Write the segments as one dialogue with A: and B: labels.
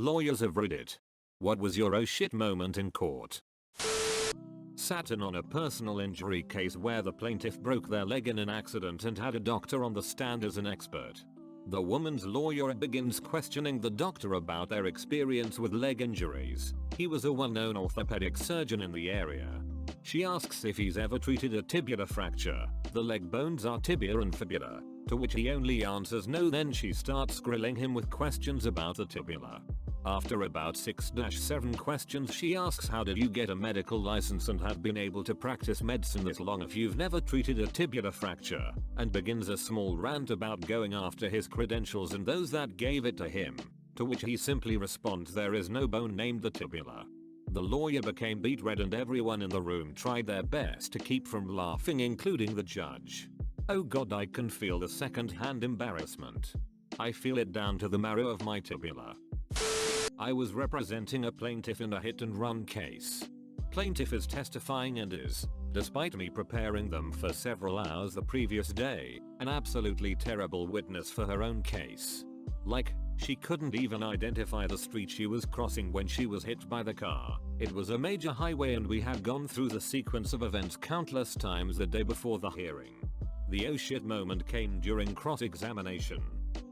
A: Lawyers of Reddit. What was your oh shit moment in court? Sat in on a personal injury case where the plaintiff broke their leg in an accident and had a doctor on the stand as an expert. The woman's lawyer begins questioning the doctor about their experience with leg injuries. He was a well-known orthopedic surgeon in the area. She asks if he's ever treated a tibial fracture. The leg bones are tibia and fibula, to which he only answers no. Then she starts grilling him with questions about the tibia. After about 6-7 questions, she asks, how did you get a medical license and have been able to practice medicine this long if you've never treated a tibial fracture, and begins a small rant about going after his credentials and those that gave it to him, to which he simply responds, there is no bone named the tibia. The lawyer became beet red and everyone in the room tried their best to keep from laughing, including the judge. Oh god, I can feel the second-hand embarrassment. I feel it down to the marrow of my tibia. I was representing a plaintiff in a hit-and-run case. Plaintiff is testifying and is, despite me preparing them for several hours the previous day, an absolutely terrible witness for her own case. Like, she couldn't even identify the street she was crossing when she was hit by the car. It was a major highway and we had gone through the sequence of events countless times the day before the hearing. The oh shit moment came during cross-examination.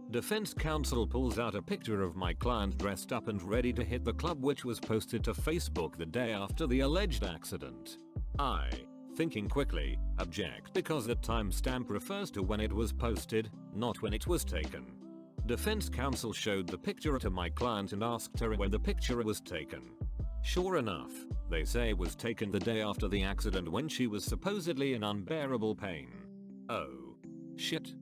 A: Defense counsel pulls out a picture of my client dressed up and ready to hit the club, which was posted to Facebook the day after the alleged accident. I, thinking quickly, object because the timestamp refers to when it was posted, not when it was taken. Defense counsel showed the picture to my client and asked her when the picture was taken. Sure enough, they say it was taken the day after the accident when she was supposedly in unbearable pain. Oh. Shit.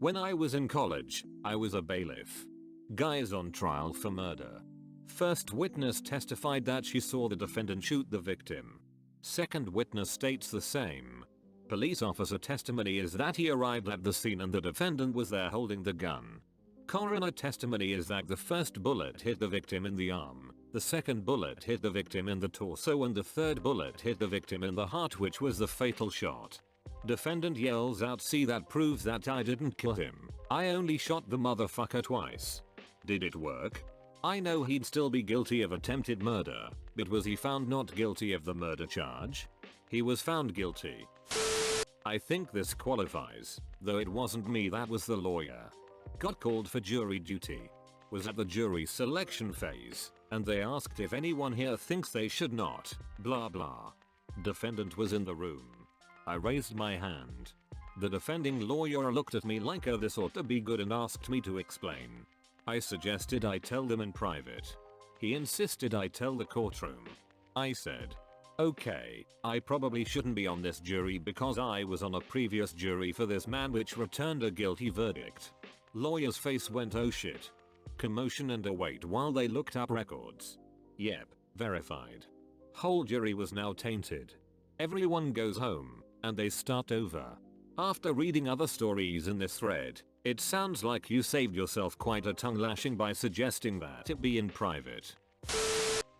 A: When I was in college, I was a bailiff. Guy is on trial for murder. First witness testified that she saw the defendant shoot the victim. Second witness states the same. Police officer testimony is that he arrived at the scene and the defendant was there holding the gun. Coroner testimony is that the first bullet hit the victim in the arm, the second bullet hit the victim in the torso, and the third bullet hit the victim in the heart, which was the fatal shot. Defendant yells out, see, that proves that I didn't kill him. I only shot the motherfucker twice. Did it work? I know he'd still be guilty of attempted murder, but was he found not guilty of the murder charge? He was found guilty. I think this qualifies, though it wasn't me, that was the lawyer. Got called for jury duty. Was at the jury selection phase, and they asked if anyone here thinks they should not, blah blah. Defendant was in the room. I raised my hand. The defending lawyer looked at me like, oh, this ought to be good, and asked me to explain. I suggested I tell them in private. He insisted I tell the courtroom. I said, okay, I probably shouldn't be on this jury because I was on a previous jury for this man which returned a guilty verdict. Lawyer's face went, oh shit. Commotion and a wait while they looked up records. Yep, verified. Whole jury was now tainted. Everyone goes home, and they start over. After reading other stories in this thread, it sounds like you saved yourself quite a tongue lashing by suggesting that it be in private.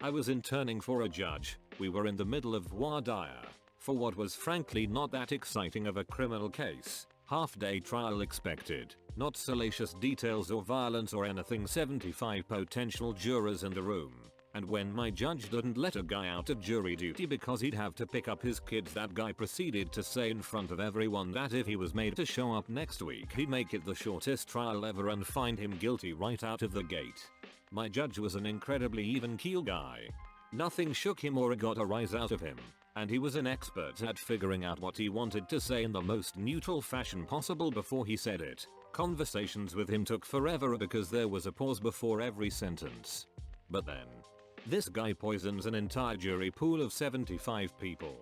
A: I was interning for a judge. We were in the middle of voir dire for what was frankly not that exciting of a criminal case. Half-day trial expected, not salacious details or violence or anything. 75 potential jurors in the room. And when my judge didn't let a guy out of jury duty because he'd have to pick up his kids, that guy proceeded to say in front of everyone that if he was made to show up next week, he'd make it the shortest trial ever and find him guilty right out of the gate. My judge was an incredibly even-keel guy. Nothing shook him or got a rise out of him, and he was an expert at figuring out what he wanted to say in the most neutral fashion possible before he said it. Conversations with him took forever because there was a pause before every sentence. But then, this guy poisons an entire jury pool of 75 people.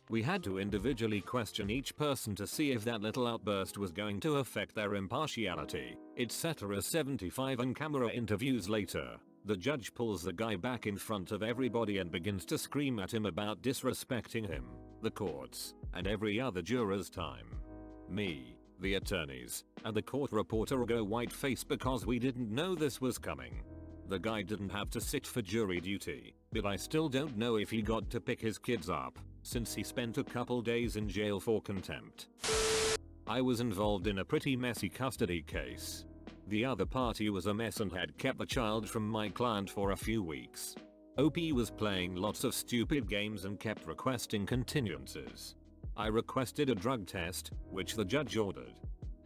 A: We had to individually question each person to see if that little outburst was going to affect their impartiality, etc. 75 on-camera interviews later, the judge pulls the guy back in front of everybody and begins to scream at him about disrespecting him, the courts, and every other juror's time. Me, the attorneys, and the court reporter go white-faced because we didn't know this was coming. The guy didn't have to sit for jury duty, but I still don't know if he got to pick his kids up, since he spent a couple days in jail for contempt. I was involved in a pretty messy custody case. The other party was a mess and had kept the child from my client for a few weeks. OP was playing lots of stupid games and kept requesting continuances. I requested a drug test, which the judge ordered.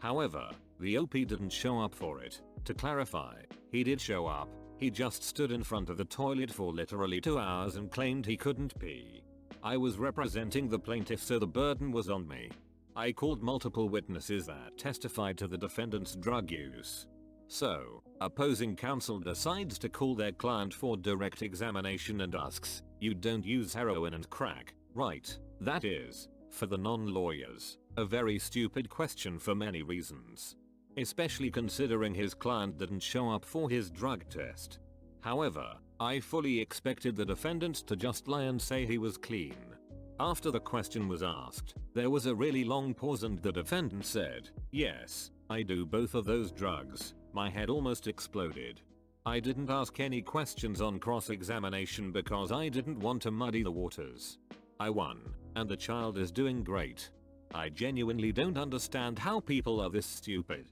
A: However, the OP didn't show up for it. To clarify, he did show up, he just stood in front of the toilet for literally 2 hours and claimed he couldn't pee. I was representing the plaintiff, so the burden was on me. I called multiple witnesses that testified to the defendant's drug use. So, opposing counsel decides to call their client for direct examination and asks, "You don't use heroin and crack, right?" That is, for the non-lawyers, a very stupid question for many reasons. Especially considering his client didn't show up for his drug test. However, I fully expected the defendant to just lie and say he was clean. After the question was asked, there was a really long pause and the defendant said, "Yes, I do both of those drugs." My head almost exploded. I didn't ask any questions on cross-examination because I didn't want to muddy the waters. I won, and the child is doing great. I genuinely don't understand how people are this stupid.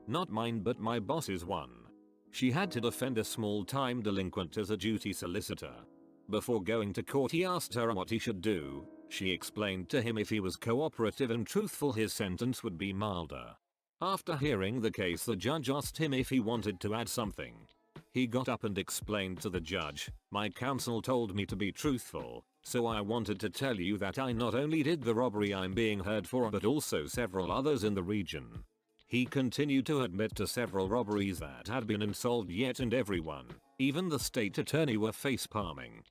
A: Not mine, but my boss's one. She had to defend a small-time delinquent as a duty solicitor. Before going to court, he asked her what he should do. She explained to him if he was cooperative and truthful, his sentence would be milder. After hearing the case, the judge asked him if he wanted to add something. He got up and explained to the judge, "My counsel told me to be truthful, so I wanted to tell you that I not only did the robbery I'm being heard for but also several others in the region." He continued to admit to several robberies that had been unsolved yet, and everyone, even the state attorney, were face-palming.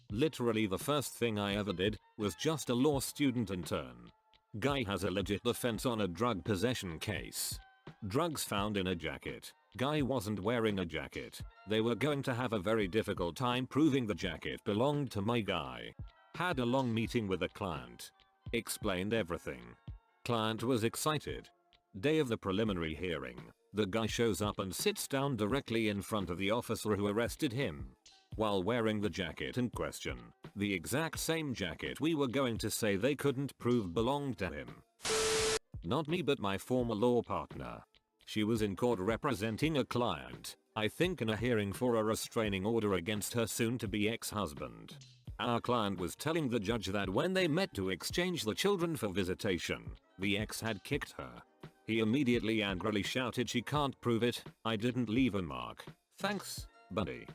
A: Literally the first thing I ever did was just a law student intern. Guy has a legit defense on a drug possession case. Drugs found in a jacket. Guy wasn't wearing a jacket. They were going to have a very difficult time proving the jacket belonged to my guy. Had a long meeting with the client. Explained everything. Client was excited. Day of the preliminary hearing, the guy shows up and sits down directly in front of the officer who arrested him. While wearing the jacket in question, the exact same jacket we were going to say they couldn't prove belonged to him. Not me, but my former law partner. She was in court representing a client, I think in a hearing for a restraining order against her soon-to-be ex-husband. Our client was telling the judge that when they met to exchange the children for visitation, the ex had kicked her. He immediately angrily shouted, "She can't prove it, I didn't leave a mark." Thanks, buddy.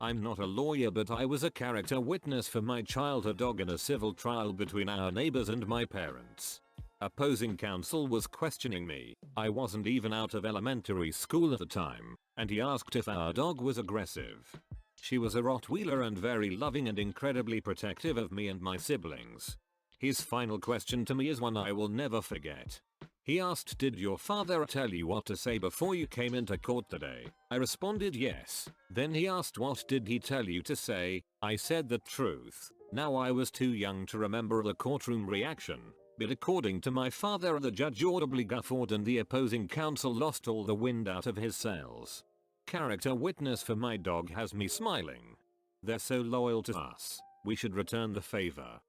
A: I'm not a lawyer, but I was a character witness for my childhood dog in a civil trial between our neighbors and my parents. Opposing counsel was questioning me. I wasn't even out of elementary school at the time, and he asked if our dog was aggressive. She was a Rottweiler and very loving and incredibly protective of me and my siblings. His final question to me is one I will never forget. He asked, "Did your father tell you what to say before you came into court today?" I responded yes. Then he asked, "What did he tell you to say?" I said the truth. Now I was too young to remember the courtroom reaction, but according to my father, the judge audibly guffawed and the opposing counsel lost all the wind out of his sails. Character witness for my dog has me smiling. They're so loyal to us. We should return the favor.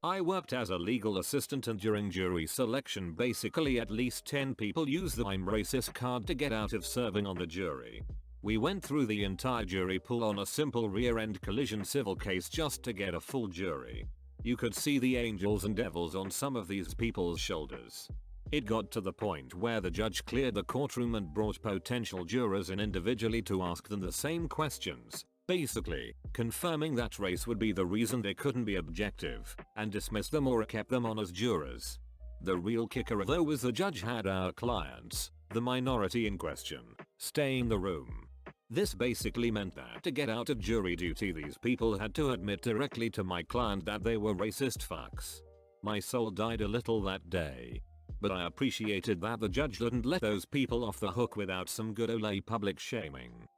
A: I worked as a legal assistant, and during jury selection basically at least 10 people use the "I'm racist" card to get out of serving on the jury. We went through the entire jury pool on a simple rear-end collision civil case just to get a full jury. You could see the angels and devils on some of these people's shoulders. It got to the point where the judge cleared the courtroom and brought potential jurors in individually to ask them the same questions. Basically, confirming that race would be the reason they couldn't be objective, and dismiss them or kept them on as jurors. The real kicker though was the judge had our clients, the minority in question, stay in the room. This basically meant that to get out of jury duty these people had to admit directly to my client that they were racist fucks. My soul died a little that day. But I appreciated that the judge didn't let those people off the hook without some good old public shaming.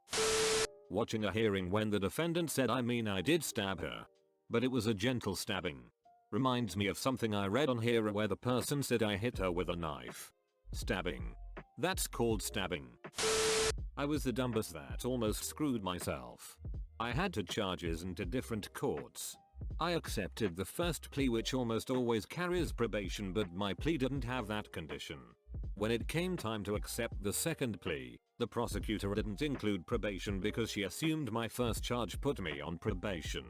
A: Watching a hearing when the defendant said, I did stab her. But it was a gentle stabbing. Reminds me of something I read on here where the person said I hit her with a knife. Stabbing. That's called stabbing. I was the dumbest that almost screwed myself. I had 2 charges into different courts. I accepted the first plea, which almost always carries probation, but my plea didn't have that condition. When it came time to accept the second plea, the prosecutor didn't include probation because she assumed my first charge put me on probation.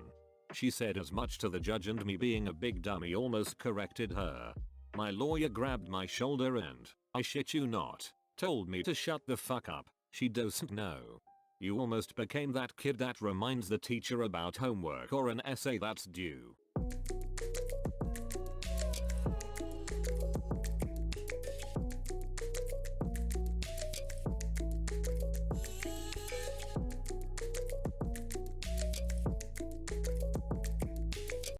A: She said as much to the judge, and me being a big dummy almost corrected her. My lawyer grabbed my shoulder and, I shit you not, told me to shut the fuck up. She doesn't know. You almost became that kid that reminds the teacher about homework or an essay that's due.